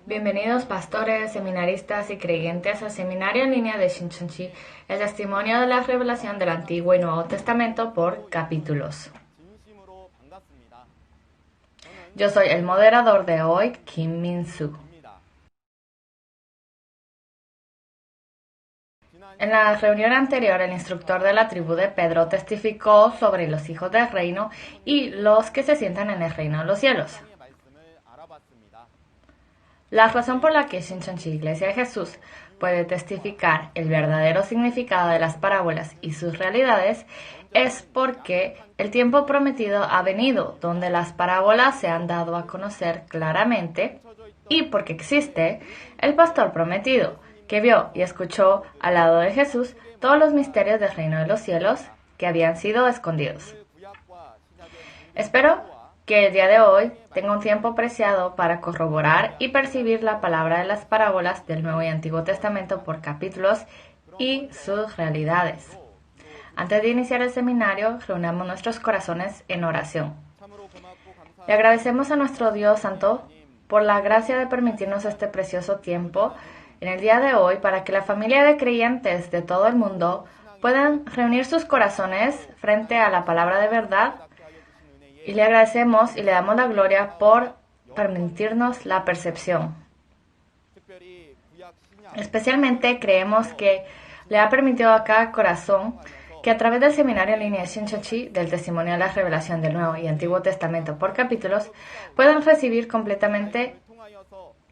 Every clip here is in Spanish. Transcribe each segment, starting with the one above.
Bienvenidos pastores, seminaristas y creyentes al seminario en línea de Shincheonji, el testimonio de la revelación del Antiguo y Nuevo Testamento por capítulos. Yo soy el moderador de hoy, Kim Min-soo. En la reunión anterior, el instructor de la tribu de Pedro testificó sobre los hijos del reino y los que se sientan en el reino de los cielos. La razón por la que Shincheonji Iglesia de Jesús puede testificar el verdadero significado de las parábolas y sus realidades es porque el tiempo prometido ha venido, donde las parábolas se han dado a conocer claramente, y porque existe el pastor prometido, que vio y escuchó al lado de Jesús todos los misterios del reino de los cielos que habían sido escondidos. Espero que el día de hoy tenga un tiempo preciado para corroborar y percibir la palabra de las parábolas del Nuevo y Antiguo Testamento por capítulos y sus realidades. Antes de iniciar el seminario, reunamos nuestros corazones en oración. Le agradecemos a nuestro Dios Santo por la gracia de permitirnos este precioso tiempo en el día de hoy para que la familia de creyentes de todo el mundo puedan reunir sus corazones frente a la palabra de verdad. Y le agradecemos y le damos la gloria por permitirnos la percepción. Especialmente creemos que le ha permitido a cada corazón que a través del seminario en línea de Shincheonji, del testimonio de la revelación del Nuevo y Antiguo Testamento por capítulos, puedan recibir completamente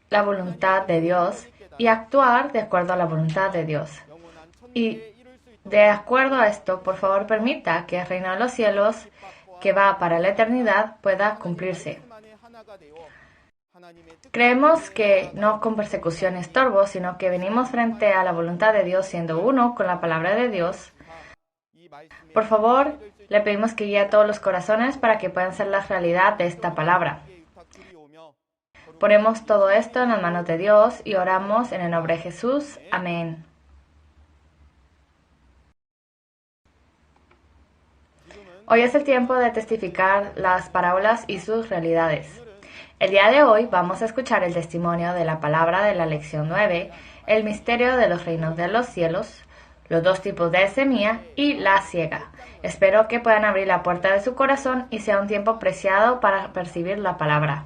la voluntad de Dios y actuar de acuerdo a la voluntad de Dios. Y de acuerdo a esto, por favor permita que el reino de los cielos, que va para la eternidad, pueda cumplirse. Creemos que no con persecución y estorbo, sino que venimos frente a la voluntad de Dios siendo uno con la palabra de Dios. Por favor, le pedimos que guíe a todos los corazones para que puedan ser la realidad de esta palabra. Ponemos todo esto en las manos de Dios y oramos en el nombre de Jesús. Amén. Hoy es el tiempo de testificar las parábolas y sus realidades. El día de hoy vamos a escuchar el testimonio de la palabra de la lección 9, el misterio de los reinos de los cielos, los dos tipos de semilla y la ciega. Espero que puedan abrir la puerta de su corazón y sea un tiempo preciado para percibir la palabra.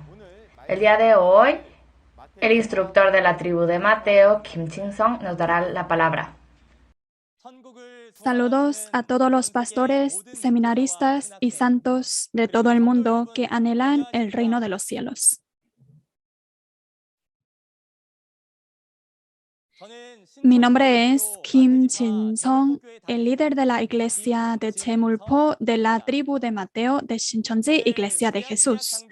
El día de hoy, el instructor de la tribu de Mateo, Kim Jin-sung, nos dará la palabra. Saludos a todos los pastores, seminaristas y santos de todo el mundo que anhelan el reino de los cielos. Mi nombre es Kim Jin-sung, el líder de la iglesia de Chemulpo de la tribu de Mateo de Shincheonji Iglesia de Jesús.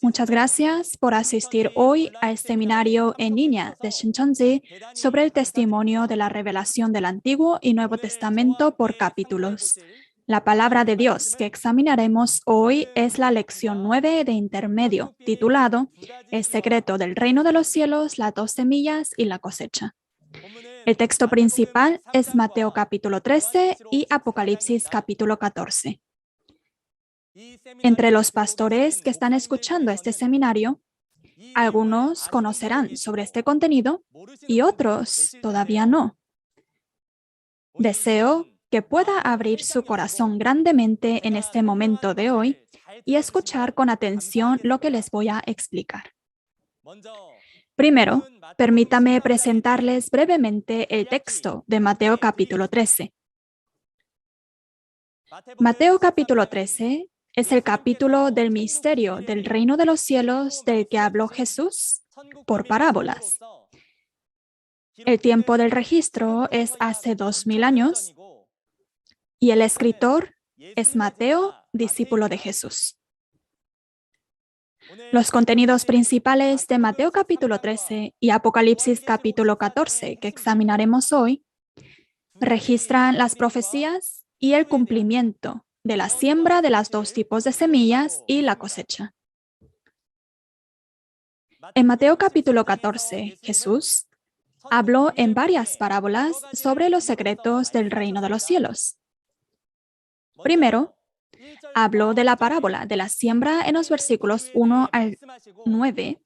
Muchas gracias por asistir hoy al seminario en línea de Shincheonji sobre el testimonio de la revelación del Antiguo y Nuevo Testamento por capítulos. La palabra de Dios que examinaremos hoy es la lección 9 de intermedio, titulado El secreto del reino de los cielos, las dos semillas y la cosecha. El texto principal es Mateo capítulo 13 y Apocalipsis capítulo 14. Entre los pastores que están escuchando este seminario, algunos conocerán sobre este contenido y otros todavía no. Deseo que pueda abrir su corazón grandemente en este momento de hoy y escuchar con atención lo que les voy a explicar. Primero, permítame presentarles brevemente el texto de Mateo capítulo 13. Mateo capítulo 13 es el capítulo del misterio del reino de los cielos del que habló Jesús por parábolas. El tiempo del registro es hace 2000 años y el escritor es Mateo, discípulo de Jesús. Los contenidos principales de Mateo capítulo 13 y Apocalipsis capítulo 14 que examinaremos hoy registran las profecías y el cumplimiento de la siembra de los dos tipos de semillas y la cosecha. En Mateo capítulo 14, Jesús habló en varias parábolas sobre los secretos del reino de los cielos. Primero, habló de la parábola de la siembra en los versículos 1 al 9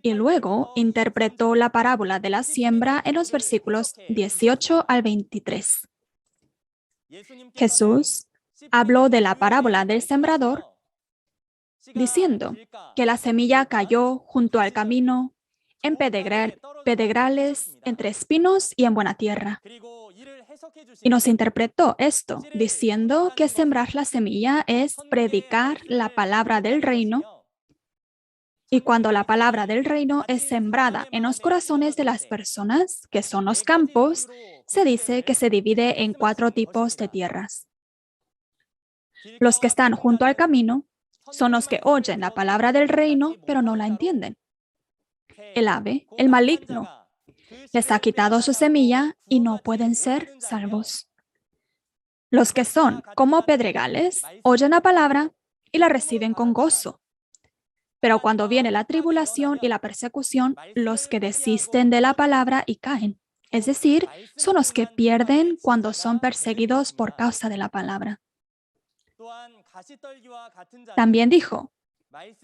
y luego interpretó la parábola de la siembra en los versículos 18 al 23. Jesús habló de la parábola del sembrador diciendo que la semilla cayó junto al camino, en pedregales, entre espinos y en buena tierra. Y nos interpretó esto diciendo que sembrar la semilla es predicar la palabra del reino. Y cuando la palabra del reino es sembrada en los corazones de las personas, que son los campos, se dice que se divide en 4 tipos de tierras. Los que están junto al camino son los que oyen la palabra del reino, pero no la entienden. El ave, el maligno, les ha quitado su semilla y no pueden ser salvos. Los que son como pedregales oyen la palabra y la reciben con gozo. Pero cuando viene la tribulación y la persecución, los que desisten de la palabra y caen. Es decir, son los que pierden cuando son perseguidos por causa de la palabra. También dijo,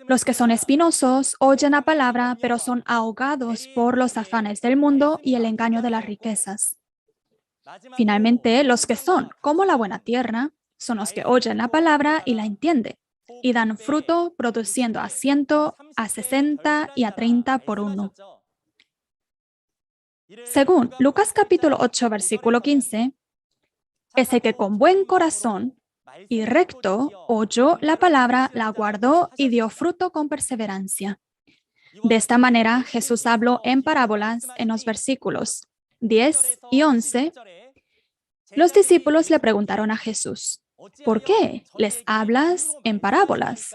los que son espinosos oyen la palabra, pero son ahogados por los afanes del mundo y el engaño de las riquezas. Finalmente, los que son como la buena tierra son los que oyen la palabra y la entienden, y dan fruto produciendo a 100, a 60 y a 30 por uno. Según Lucas capítulo 8, versículo 15, es el que con buen corazón y recto oyó la palabra, la guardó y dio fruto con perseverancia. De esta manera, Jesús habló en parábolas en los versículos 10 y 11. Los discípulos le preguntaron a Jesús, ¿por qué les hablas en parábolas?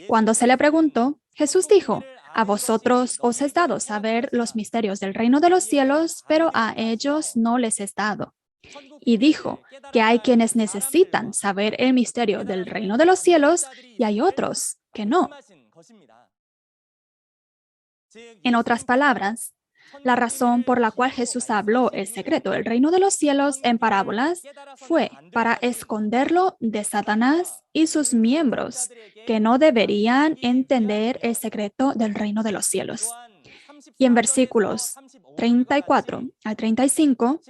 Cuando se le preguntó, Jesús dijo, a vosotros os es dado saber los misterios del reino de los cielos, pero a ellos no les es dado. Y dijo que hay quienes necesitan saber el misterio del reino de los cielos y hay otros que no. En otras palabras, la razón por la cual Jesús habló el secreto del reino de los cielos en parábolas fue para esconderlo de Satanás y sus miembros, que no deberían entender el secreto del reino de los cielos. Y en versículos 34 al 35,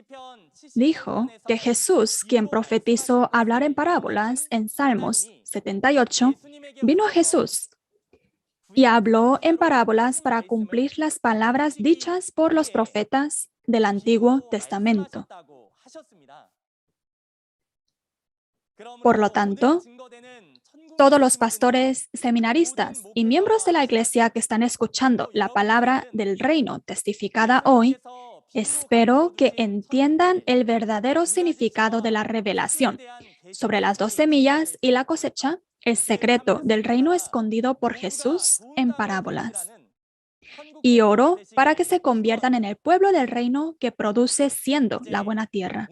dijo que Jesús, quien profetizó hablar en parábolas en Salmos 78, vino a Jesús y habló en parábolas para cumplir las palabras dichas por los profetas del Antiguo Testamento. Por lo tanto, todos los pastores, seminaristas y miembros de la iglesia que están escuchando la palabra del reino testificada hoy, espero que entiendan el verdadero significado de la revelación sobre las 2 semillas y la cosecha, el secreto del reino escondido por Jesús en parábolas. Y oro para que se conviertan en el pueblo del reino que produce siendo la buena tierra.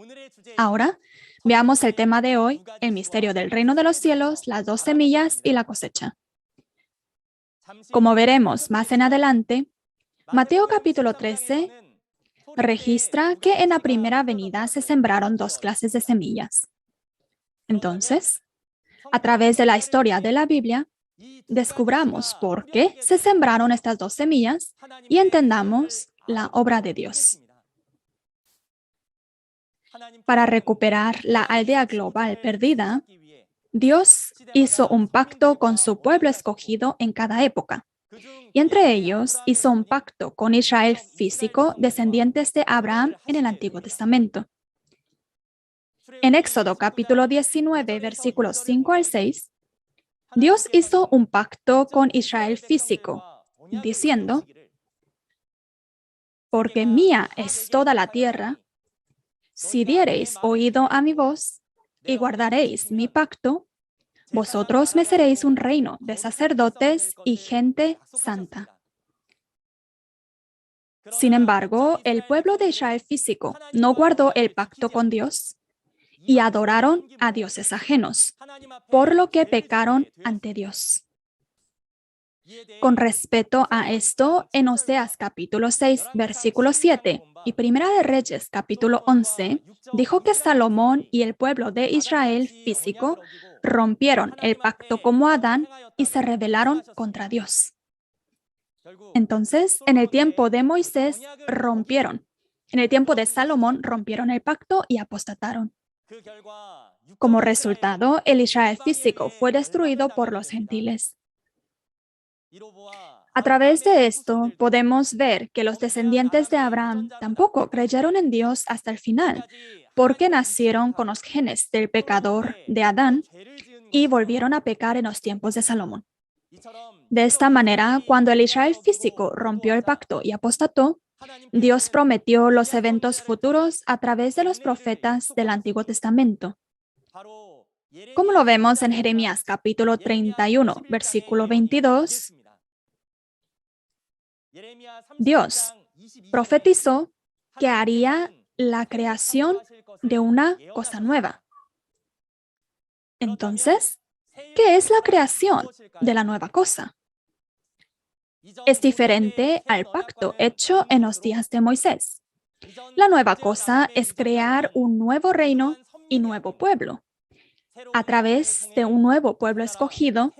Ahora, veamos el tema de hoy, el misterio del reino de los cielos, las 2 semillas y la cosecha. Como veremos más en adelante, Mateo capítulo 13 registra que en la primera venida se sembraron 2 clases de semillas. Entonces, a través de la historia de la Biblia, descubramos por qué se sembraron estas 2 semillas y entendamos la obra de Dios. Para recuperar la aldea global perdida, Dios hizo un pacto con su pueblo escogido en cada época. Y entre ellos hizo un pacto con Israel físico, descendientes de Abraham en el Antiguo Testamento. En Éxodo capítulo 19, versículos 5 al 6, Dios hizo un pacto con Israel físico, diciendo, porque mía es toda la tierra, si diereis oído a mi voz y guardaréis mi pacto, vosotros me seréis un reino de sacerdotes y gente santa. Sin embargo, el pueblo de Israel físico no guardó el pacto con Dios y adoraron a dioses ajenos, por lo que pecaron ante Dios. Con respecto a esto, en Oseas capítulo 6, versículo 7 y Primera de Reyes capítulo 11, dijo que Salomón y el pueblo de Israel físico rompieron el pacto como Adán y se rebelaron contra Dios. Entonces, en el tiempo de Moisés rompieron. En el tiempo de Salomón rompieron el pacto y apostataron. Como resultado, el Israel físico fue destruido por los gentiles. A través de esto, podemos ver que los descendientes de Abraham tampoco creyeron en Dios hasta el final, porque nacieron con los genes del pecador de Adán y volvieron a pecar en los tiempos de Salomón. De esta manera, cuando el Israel físico rompió el pacto y apostató, Dios prometió los eventos futuros a través de los profetas del Antiguo Testamento. Como lo vemos en Jeremías capítulo 31, versículo 22, Dios profetizó que haría la creación de una cosa nueva. Entonces, ¿qué es la creación de la nueva cosa? Es diferente al pacto hecho en los días de Moisés. La nueva cosa es crear un nuevo reino y nuevo pueblo, a través de un nuevo pueblo escogido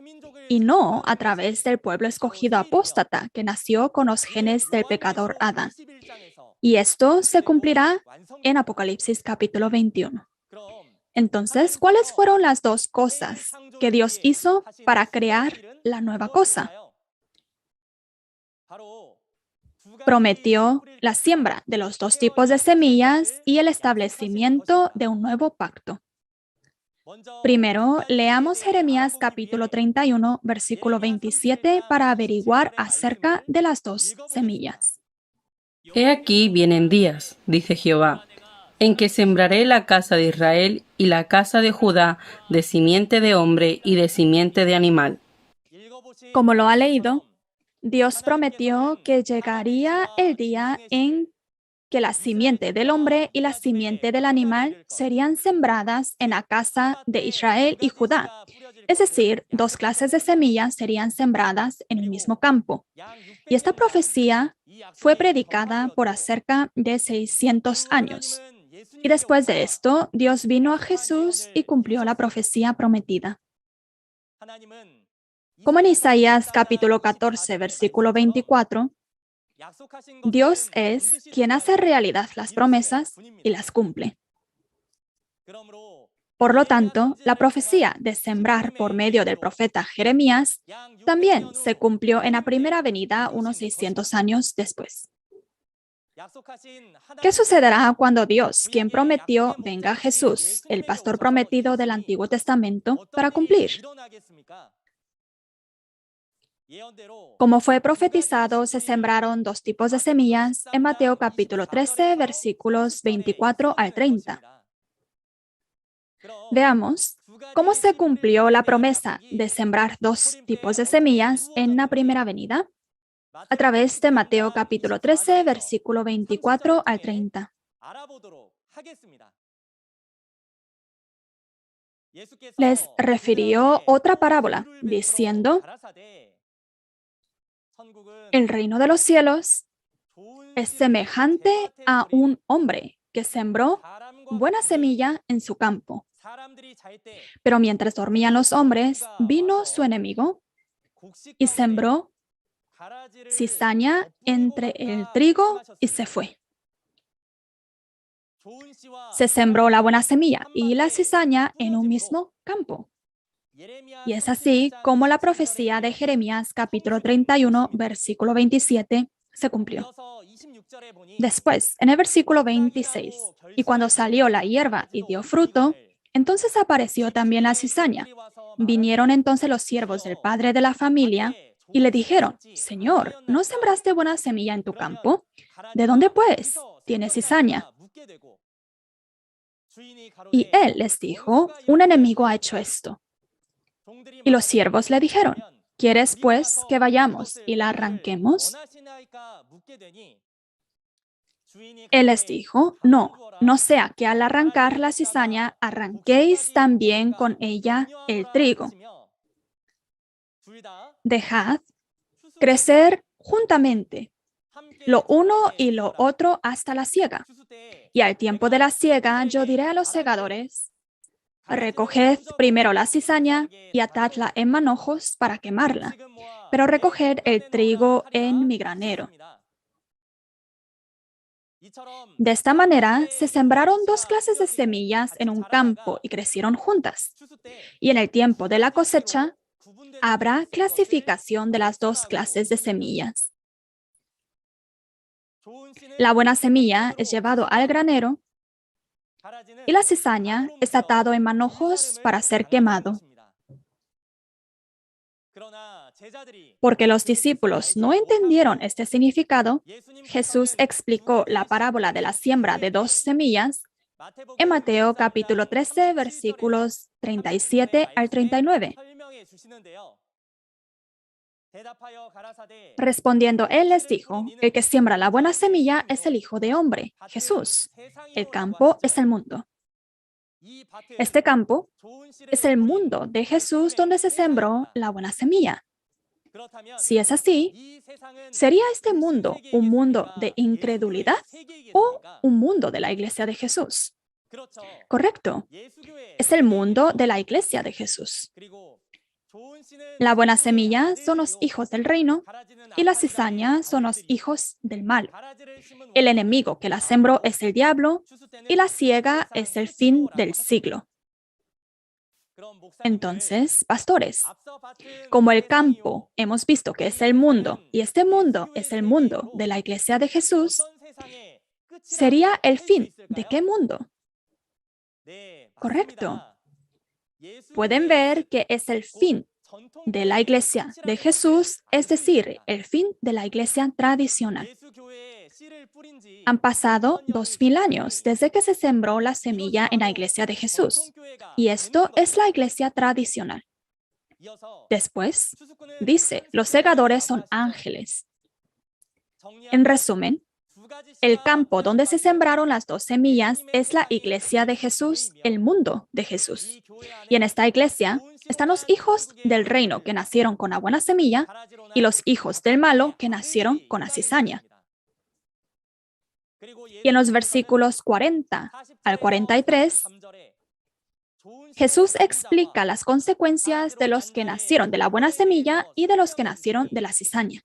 y no a través del pueblo escogido apóstata que nació con los genes del pecador Adán. Y esto se cumplirá en Apocalipsis capítulo 21. Entonces, ¿cuáles fueron las dos cosas que Dios hizo para crear la nueva cosa? Prometió la siembra de los dos tipos de semillas y el establecimiento de un nuevo pacto. Primero, leamos Jeremías capítulo 31, versículo 27 para averiguar acerca de las dos semillas. He aquí vienen días, dice Jehová, en que sembraré la casa de Israel y la casa de Judá de simiente de hombre y de simiente de animal. Como lo ha leído, Dios prometió que llegaría el día en que la simiente del hombre y la simiente del animal serían sembradas en la casa de Israel y Judá. Es decir, dos clases de semillas serían sembradas en el mismo campo. Y esta profecía fue predicada por acerca de 600 años. Y después de esto, Dios vino a Jesús y cumplió la profecía prometida. Como en Isaías capítulo 14, versículo 24, Dios es quien hace realidad las promesas y las cumple. Por lo tanto, la profecía de sembrar por medio del profeta Jeremías también se cumplió en la primera venida unos 600 años después. ¿Qué sucederá cuando Dios, quien prometió, venga a Jesús, el pastor prometido del Antiguo Testamento, para cumplir? Como fue profetizado, se sembraron dos tipos de semillas en Mateo capítulo 13, versículos 24 al 30. Veamos cómo se cumplió la promesa de sembrar dos tipos de semillas en la primera venida a través de Mateo capítulo 13, versículo 24 al 30. Les refirió otra parábola, diciendo: el reino de los cielos es semejante a un hombre que sembró buena semilla en su campo. Pero mientras dormían los hombres, vino su enemigo y sembró cizaña entre el trigo y se fue. Se sembró la buena semilla y la cizaña en un mismo campo. Y es así como la profecía de Jeremías capítulo 31, versículo 27 se cumplió. Después, en el versículo 26, y cuando salió la hierba y dio fruto, entonces apareció también la cizaña. Vinieron entonces los siervos del padre de la familia y le dijeron: Señor, ¿no sembraste buena semilla en tu campo? ¿De dónde pues tienes cizaña? Y él les dijo: un enemigo ha hecho esto. Y los siervos le dijeron: ¿quieres pues que vayamos y la arranquemos? Él les dijo: no, no sea que al arrancar la cizaña arranquéis también con ella el trigo. Dejad crecer juntamente lo uno y lo otro hasta la siega. Y al tiempo de la siega yo diré a los segadores: Recoged primero la cizaña y atadla en manojos para quemarla, pero recoged el trigo en mi granero. De esta manera, se sembraron dos clases de semillas en un campo y crecieron juntas. Y en el tiempo de la cosecha, habrá clasificación de las dos clases de semillas. La buena semilla es llevado al granero y la cizaña es atado en manojos para ser quemado. Porque los discípulos no entendieron este significado, Jesús explicó la parábola de la siembra de dos semillas en Mateo capítulo 13, versículos 37 al 39. Respondiendo, él les dijo: el que siembra la buena semilla es el Hijo de Hombre, Jesús. El campo es el mundo. Este campo es el mundo de Jesús donde se sembró la buena semilla. Si es así, ¿sería este mundo un mundo de incredulidad o un mundo de la iglesia de Jesús? Correcto. Es el mundo de la iglesia de Jesús. La buena semilla son los hijos del reino y la cizaña son los hijos del mal. El enemigo que la sembró es el diablo y la siega es el fin del siglo. Entonces, pastores, como el campo hemos visto que es el mundo y este mundo es el mundo de la iglesia de Jesús, ¿sería el fin de qué mundo? Correcto. Pueden ver que es el fin de la iglesia de Jesús, es decir, el fin de la iglesia tradicional. Han pasado 2000 años desde que se sembró la semilla en la iglesia de Jesús, y esto es la iglesia tradicional. Después, dice, los segadores son ángeles. En resumen, el campo donde se sembraron las dos semillas es la iglesia de Jesús, el mundo de Jesús. Y en esta iglesia están los hijos del reino que nacieron con la buena semilla y los hijos del malo que nacieron con la cizaña. Y en los versículos 40 al 43, Jesús explica las consecuencias de los que nacieron de la buena semilla y de los que nacieron de la cizaña.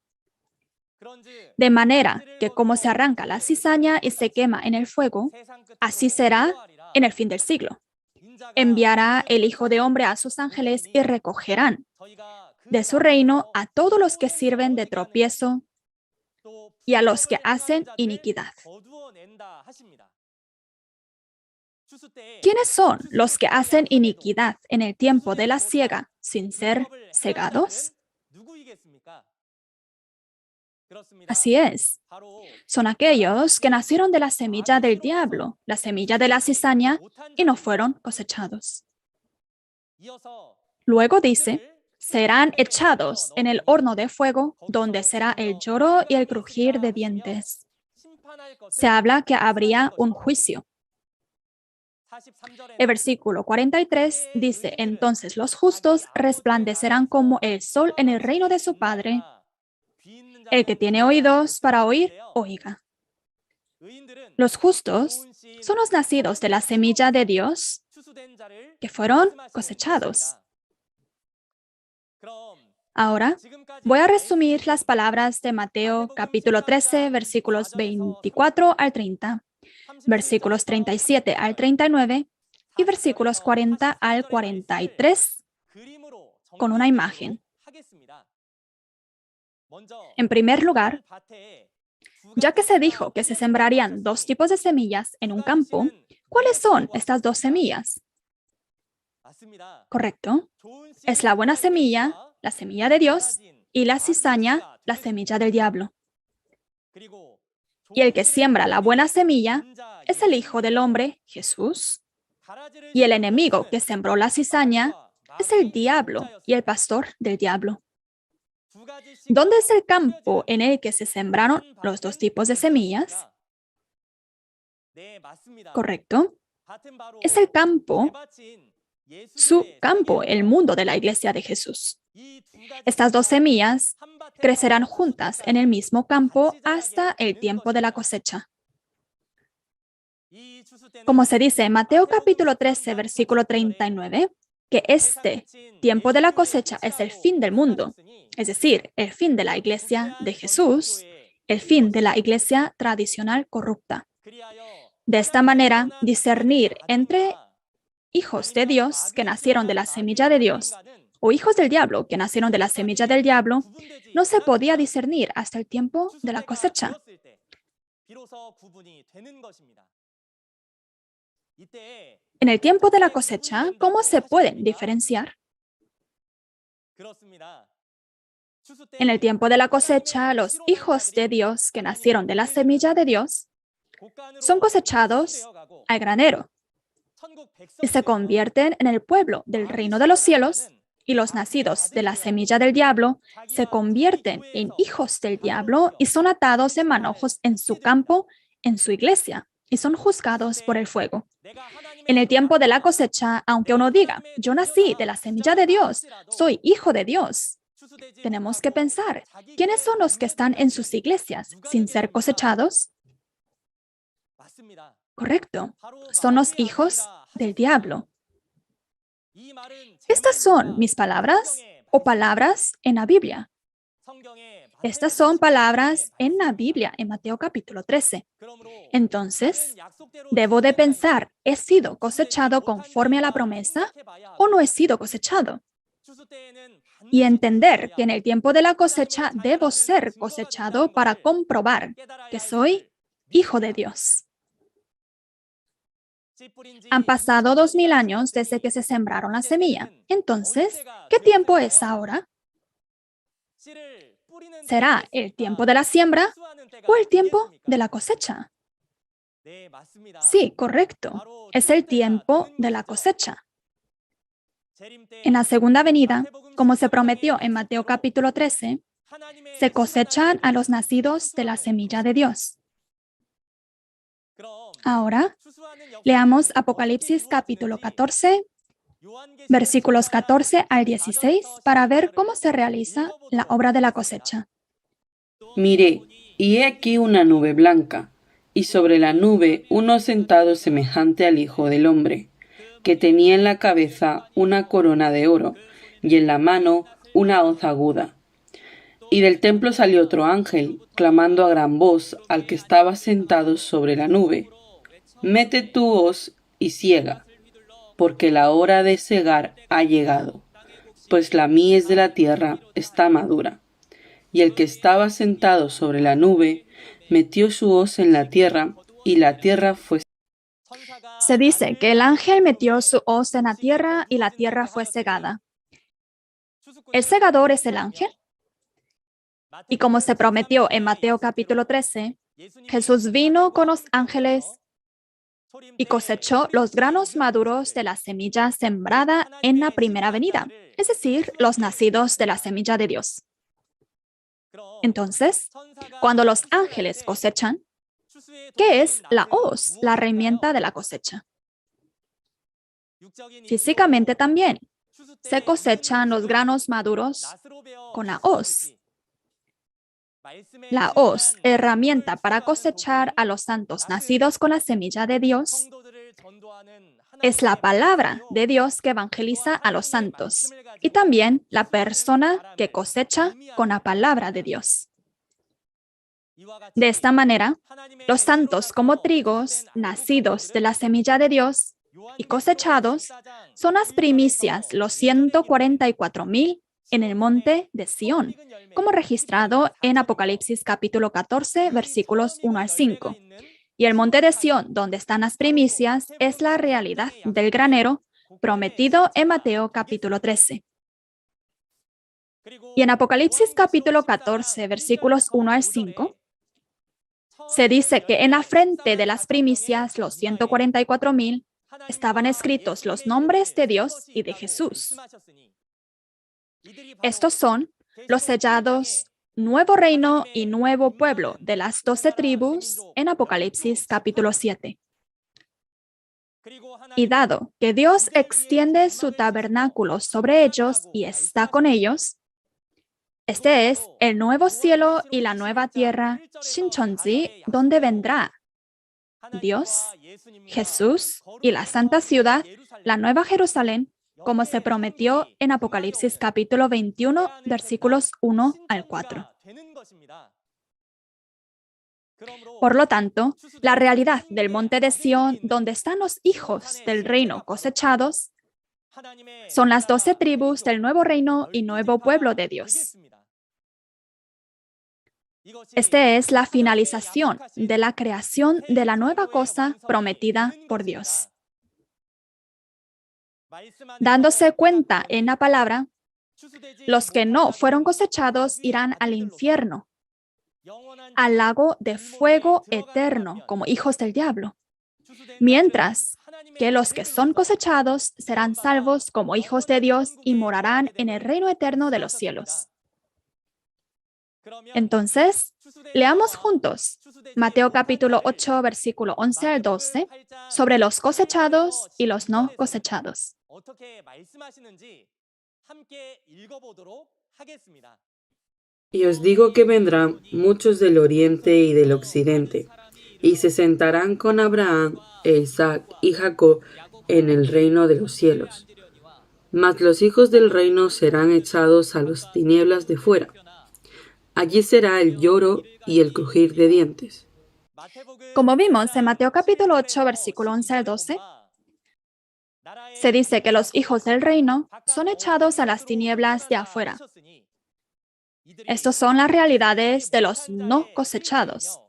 De manera que como se arranca la cizaña y se quema en el fuego, así será en el fin del siglo. Enviará el Hijo de Hombre a sus ángeles y recogerán de su reino a todos los que sirven de tropiezo y a los que hacen iniquidad. ¿Quiénes son los que hacen iniquidad en el tiempo de la siega sin ser segados? Así es. Son aquellos que nacieron de la semilla del diablo, la semilla de la cizaña, y no fueron cosechados. Luego dice, serán echados en el horno de fuego, donde será el lloro y el crujir de dientes. Se habla que habría un juicio. El versículo 43 dice, entonces los justos resplandecerán como el sol en el reino de su Padre. El que tiene oídos para oír, oiga. Los justos son los nacidos de la semilla de Dios que fueron cosechados. Ahora voy a resumir las palabras de Mateo capítulo 13, versículos 24 al 30, versículos 37 al 39 y versículos 40 al 43 con una imagen. En primer lugar, ya que se dijo que se sembrarían dos tipos de semillas en un campo, ¿cuáles son estas dos semillas? Correcto. Es la buena semilla, la semilla de Dios, y la cizaña, la semilla del diablo. Y el que siembra la buena semilla es el Hijo del Hombre, Jesús, y el enemigo que sembró la cizaña es el diablo y el pastor del diablo. ¿Dónde es el campo en el que se sembraron los dos tipos de semillas? Correcto. Es el campo, su campo, el mundo de la iglesia de Jesús. Estas dos semillas crecerán juntas en el mismo campo hasta el tiempo de la cosecha. Como se dice en Mateo capítulo 13, versículo 39, que este tiempo de la cosecha es el fin del mundo, es decir, el fin de la iglesia de Jesús, el fin de la iglesia tradicional corrupta. De esta manera, discernir entre hijos de Dios que nacieron de la semilla de Dios o hijos del diablo que nacieron de la semilla del diablo no se podía discernir hasta el tiempo de la cosecha. En el tiempo de la cosecha, ¿cómo se pueden diferenciar? En el tiempo de la cosecha, los hijos de Dios que nacieron de la semilla de Dios son cosechados al granero y se convierten en el pueblo del reino de los cielos, y los nacidos de la semilla del diablo se convierten en hijos del diablo y son atados en manojos en su campo, en su iglesia, y son juzgados por el fuego. En el tiempo de la cosecha, aunque uno diga, yo nací de la semilla de Dios, soy hijo de Dios, tenemos que pensar, ¿quiénes son los que están en sus iglesias sin ser cosechados? Correcto, son los hijos del diablo. Estas son mis palabras o palabras en la Biblia. Estas son palabras en la Biblia, en Mateo capítulo 13. Entonces, debo de pensar, ¿he sido cosechado conforme a la promesa o no he sido cosechado? Y entender que en el tiempo de la cosecha debo ser cosechado para comprobar que soy hijo de Dios. Han pasado 2000 años desde que se sembraron la semilla. Entonces, ¿qué tiempo es ahora? ¿Será el tiempo de la siembra o el tiempo de la cosecha? Sí, correcto. Es el tiempo de la cosecha. En la segunda venida, como se prometió en Mateo capítulo 13, se cosechan a los nacidos de la semilla de Dios. Ahora, leamos Apocalipsis capítulo 14, versículos 14 al 16, para ver cómo se realiza la obra de la cosecha. Miré, y he aquí una nube blanca, y sobre la nube uno sentado semejante al Hijo del Hombre, que tenía en la cabeza una corona de oro, y en la mano una hoz aguda. Y del templo salió otro ángel, clamando a gran voz al que estaba sentado sobre la nube: Mete tu hoz y siega, porque la hora de segar ha llegado, pues la mies de la tierra está madura. Y el que estaba sentado sobre la nube metió su hoz en la tierra, y la tierra fue. Se dice que el ángel metió su hoz en la tierra y la tierra fue segada. ¿El segador es el ángel? Y como se prometió en Mateo capítulo 13, Jesús vino con los ángeles y cosechó los granos maduros de la semilla sembrada en la primera venida, es decir, los nacidos de la semilla de Dios. Entonces, cuando los ángeles cosechan, ¿qué es la hoz, la herramienta de la cosecha? Físicamente también, se cosechan los granos maduros con la hoz. La hoz, herramienta para cosechar a los santos nacidos con la semilla de Dios, es la palabra de Dios que evangeliza a los santos y también la persona que cosecha con la palabra de Dios. De esta manera, los santos como trigos nacidos de la semilla de Dios y cosechados son las primicias, los 144,000 en el monte de Sión, como registrado en Apocalipsis capítulo 14, versículos 1 al 5. Y el monte de Sión, donde están las primicias, es la realidad del granero prometido en Mateo capítulo 13. Y en Apocalipsis capítulo 14, versículos 1 al 5, se dice que en la frente de las primicias, los 144,000, estaban escritos los nombres de Dios y de Jesús. Estos son los sellados nuevo reino y nuevo pueblo de las 12 tribus en Apocalipsis capítulo 7. Y dado que Dios extiende su tabernáculo sobre ellos y está con ellos, este es el nuevo cielo y la nueva tierra, Shincheonji, donde vendrá. Dios, Jesús y la Santa Ciudad, la Nueva Jerusalén, como se prometió en Apocalipsis capítulo 21, versículos 1 al 4. Por lo tanto, la realidad del monte de Sión, donde están los hijos del reino cosechados, son las 12 tribus del nuevo reino y nuevo pueblo de Dios. Esta es la finalización de la creación de la nueva cosa prometida por Dios. Dándose cuenta en la palabra, los que no fueron cosechados irán al infierno, al lago de fuego eterno como hijos del diablo, mientras que los que son cosechados serán salvos como hijos de Dios y morarán en el reino eterno de los cielos. Entonces, leamos juntos Mateo capítulo 8, versículo 11 al 12, sobre los cosechados y los no cosechados. Y os digo que vendrán muchos del oriente y del occidente, y se sentarán con Abraham, e Isaac y Jacob en el reino de los cielos. Mas los hijos del reino serán echados a las tinieblas de fuera. Allí será el lloro y el crujir de dientes. Como vimos en Mateo capítulo 8, versículo 11 al 12, se dice que los hijos del reino son echados a las tinieblas de afuera. Estas son las realidades de los no cosechados.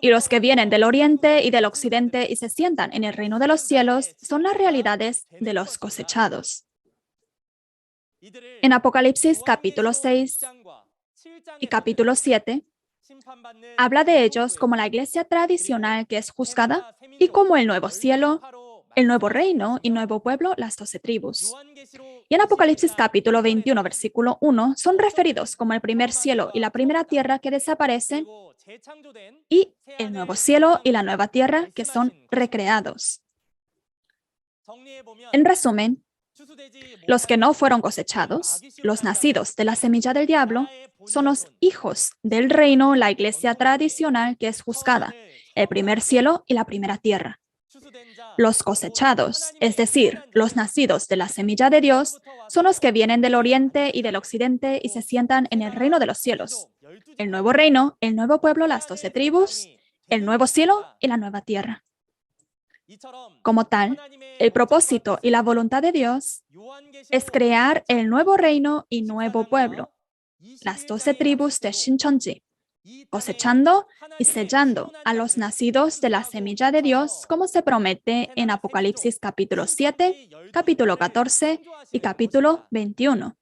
Y los que vienen del oriente y del occidente y se sientan en el reino de los cielos son las realidades de los cosechados. En Apocalipsis capítulo 6 y capítulo 7, habla de ellos como la iglesia tradicional que es juzgada y como el nuevo cielo, el nuevo reino y nuevo pueblo, las 12 tribus. Y en Apocalipsis capítulo 21, versículo 1, son referidos como el primer cielo y la primera tierra que desaparecen y el nuevo cielo y la nueva tierra que son recreados. En resumen, los que no fueron cosechados, los nacidos de la semilla del diablo, son los hijos del reino, la iglesia tradicional que es juzgada, el primer cielo y la primera tierra. Los cosechados, es decir, los nacidos de la semilla de Dios, son los que vienen del oriente y del occidente y se sientan en el reino de los cielos, el nuevo reino, el nuevo pueblo, las 12 tribus, el nuevo cielo y la nueva tierra. Como tal, el propósito y la voluntad de Dios es crear el nuevo reino y nuevo pueblo, las 12 tribus de Shincheonji, cosechando y sellando a los nacidos de la semilla de Dios, como se promete en Apocalipsis capítulo 7, capítulo 14 y capítulo 21.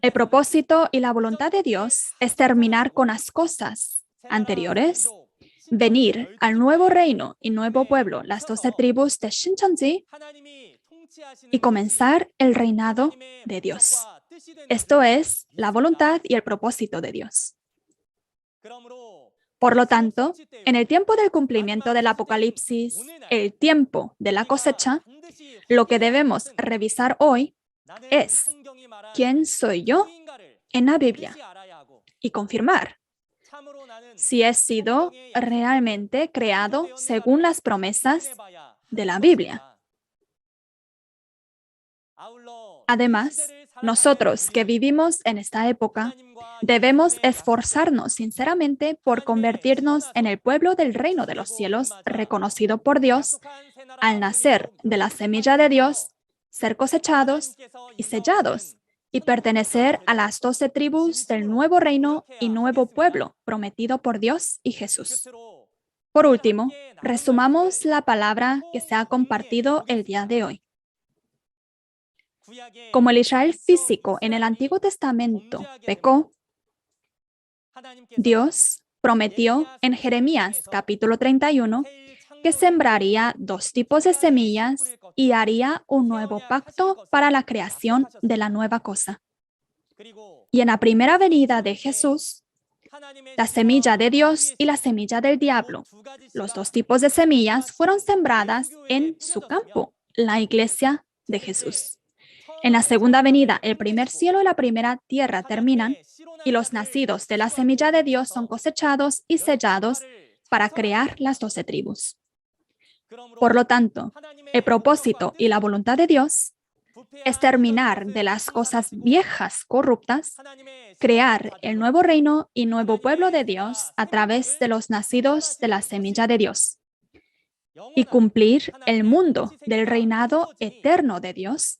El propósito y la voluntad de Dios es terminar con las cosas anteriores, venir al nuevo reino y nuevo pueblo, las 12 tribus de Shincheonji, y comenzar el reinado de Dios. Esto es la voluntad y el propósito de Dios. Por lo tanto, en el tiempo del cumplimiento del Apocalipsis, el tiempo de la cosecha, lo que debemos revisar hoy es ¿quién soy yo en la Biblia? Y confirmar si he sido realmente creado según las promesas de la Biblia. Además, nosotros que vivimos en esta época, debemos esforzarnos sinceramente por convertirnos en el pueblo del reino de los cielos, reconocido por Dios, al nacer de la semilla de Dios, ser cosechados y sellados, y pertenecer a las 12 tribus del nuevo reino y nuevo pueblo prometido por Dios y Jesús. Por último, resumamos la palabra que se ha compartido el día de hoy. Como el Israel físico en el Antiguo Testamento pecó, Dios prometió en Jeremías capítulo 31 que sembraría 2 tipos de semillas y haría un nuevo pacto para la creación de la nueva cosa. Y en la primera venida de Jesús, la semilla de Dios y la semilla del diablo, los 2 tipos de semillas fueron sembradas en su campo, la iglesia de Jesús. En la segunda venida, el primer cielo y la primera tierra terminan, y los nacidos de la semilla de Dios son cosechados y sellados para crear las 12 tribus. Por lo tanto, el propósito y la voluntad de Dios es terminar de las cosas viejas corruptas, crear el nuevo reino y nuevo pueblo de Dios a través de los nacidos de la semilla de Dios, y cumplir el mundo del reinado eterno de Dios.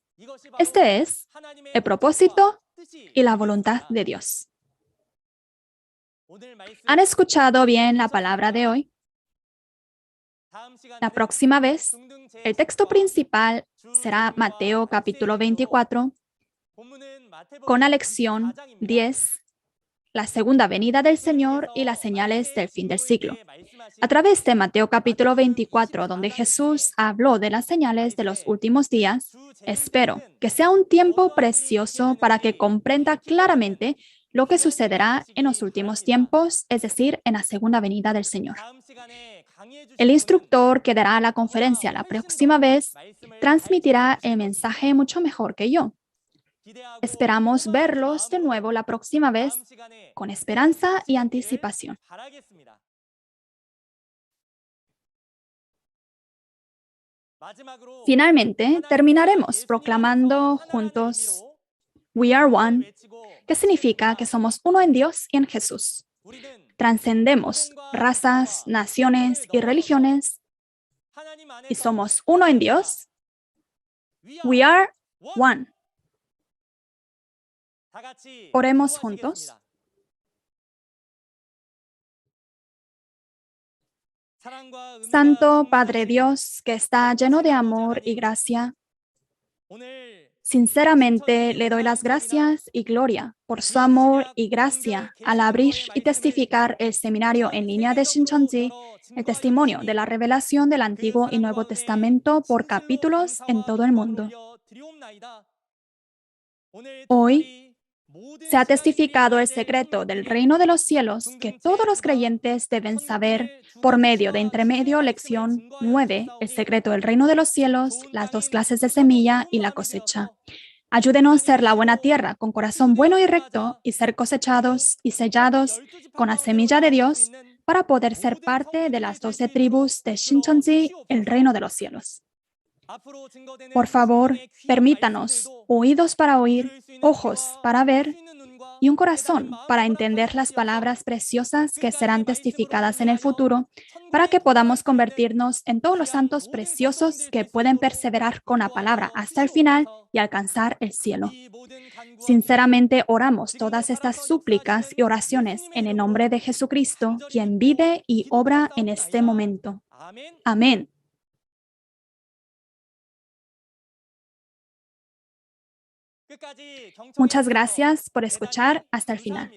Este es el propósito y la voluntad de Dios. ¿Han escuchado bien la palabra de hoy? La próxima vez, el texto principal será Mateo capítulo 24, con la lección 10, la segunda venida del Señor y las señales del fin del siglo. A través de Mateo capítulo 24, donde Jesús habló de las señales de los últimos días, espero que sea un tiempo precioso para que comprenda claramente lo que sucederá en los últimos tiempos, es decir, en la segunda venida del Señor. El instructor que dará la conferencia la próxima vez transmitirá el mensaje mucho mejor que yo. Esperamos verlos de nuevo la próxima vez con esperanza y anticipación. Finalmente, terminaremos proclamando juntos We are one, que significa que somos uno en Dios y en Jesús. Trascendemos razas, naciones y religiones y somos uno en Dios. We are one. Oremos juntos. Santo Padre Dios, que está lleno de amor y gracia, sinceramente le doy las gracias y gloria por su amor y gracia al abrir y testificar el seminario en línea de Shincheonji, el testimonio de la revelación del Antiguo y Nuevo Testamento por capítulos en todo el mundo. Hoy se ha testificado el secreto del reino de los cielos que todos los creyentes deben saber por medio de Intermedio Lección 9, el secreto del reino de los cielos, las 2 clases de semilla y la cosecha. Ayúdenos a ser la buena tierra con corazón bueno y recto y ser cosechados y sellados con la semilla de Dios para poder ser parte de las 12 tribus de Shincheonji, el reino de los cielos. Por favor, permítanos oídos para oír, ojos para ver y un corazón para entender las palabras preciosas que serán testificadas en el futuro, para que podamos convertirnos en todos los santos preciosos que pueden perseverar con la palabra hasta el final y alcanzar el cielo. Sinceramente oramos todas estas súplicas y oraciones en el nombre de Jesucristo, quien vive y obra en este momento. Amén. Muchas gracias por escuchar hasta el final.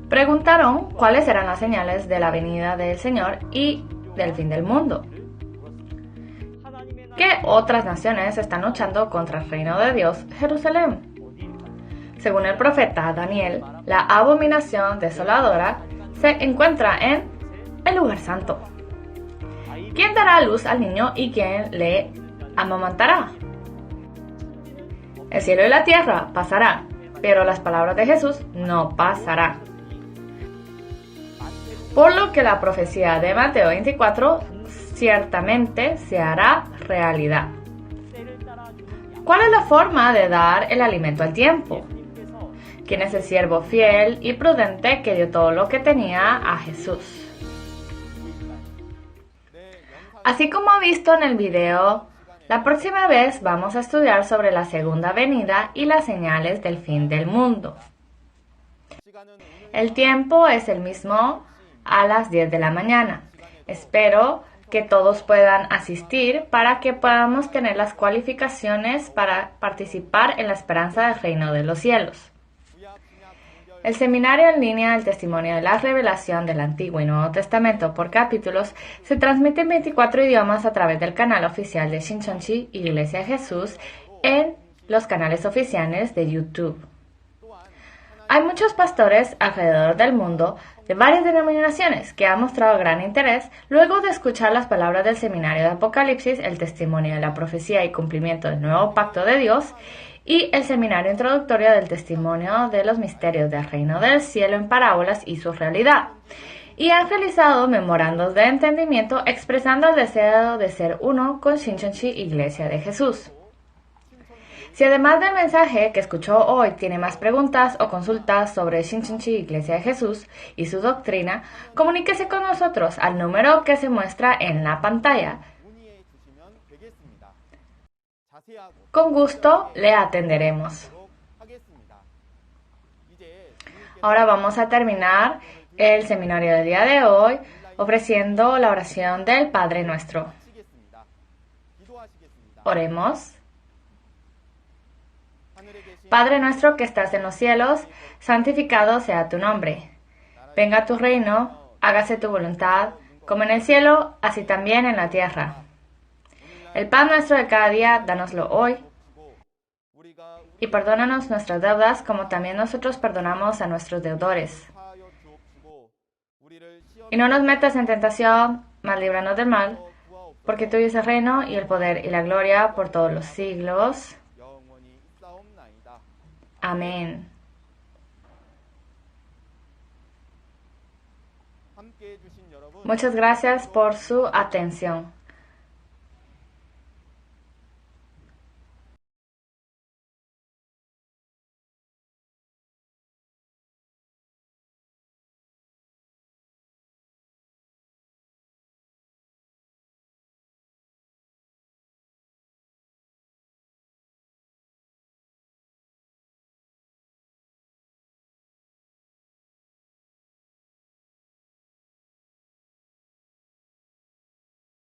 Preguntaron cuáles eran las señales de la venida del Señor y del fin del mundo. ¿Qué otras naciones están luchando contra el reino de Dios, Jerusalén? Según el profeta Daniel, la abominación desoladora se encuentra en el lugar santo. ¿Quién dará a luz al niño y quién le amamantará? El cielo y la tierra pasarán, pero las palabras de Jesús no pasarán. Por lo que la profecía de Mateo 24 ciertamente se hará realidad. ¿Cuál es la forma de dar el alimento al tiempo? ¿Quién es el siervo fiel y prudente que dio todo lo que tenía a Jesús? Así como ha visto en el video, la próxima vez vamos a estudiar sobre la segunda venida y las señales del fin del mundo. El tiempo es el mismo a las 10 de la mañana. Espero que todos puedan asistir para que podamos tener las cualificaciones para participar en la esperanza del reino de los cielos. El seminario en línea del testimonio de la revelación del Antiguo y Nuevo Testamento por capítulos se transmite en 24 idiomas a través del canal oficial de Shincheonji Iglesia de Jesús en los canales oficiales de YouTube. Hay muchos pastores alrededor del mundo de varias denominaciones que han mostrado gran interés luego de escuchar las palabras del seminario de Apocalipsis, el testimonio de la profecía y cumplimiento del nuevo pacto de Dios, y el seminario introductorio del testimonio de los misterios del reino del cielo en parábolas y su realidad. Y han realizado memorandos de entendimiento expresando el deseo de ser uno con Shincheonji Iglesia de Jesús. Si además del mensaje que escuchó hoy tiene más preguntas o consultas sobre Shincheonji Iglesia de Jesús y su doctrina, comuníquese con nosotros al número que se muestra en la pantalla. Con gusto le atenderemos. Ahora vamos a terminar el seminario del día de hoy ofreciendo la oración del Padre Nuestro. Oremos. Padre nuestro que estás en los cielos, santificado sea tu nombre. Venga tu reino, hágase tu voluntad, como en el cielo, así también en la tierra. El pan nuestro de cada día, dánoslo hoy. Y perdónanos nuestras deudas, como también nosotros perdonamos a nuestros deudores. Y no nos metas en tentación, mas líbranos del mal, porque tuyo es el reino y el poder y la gloria por todos los siglos. Amén. Muchas gracias por su atención.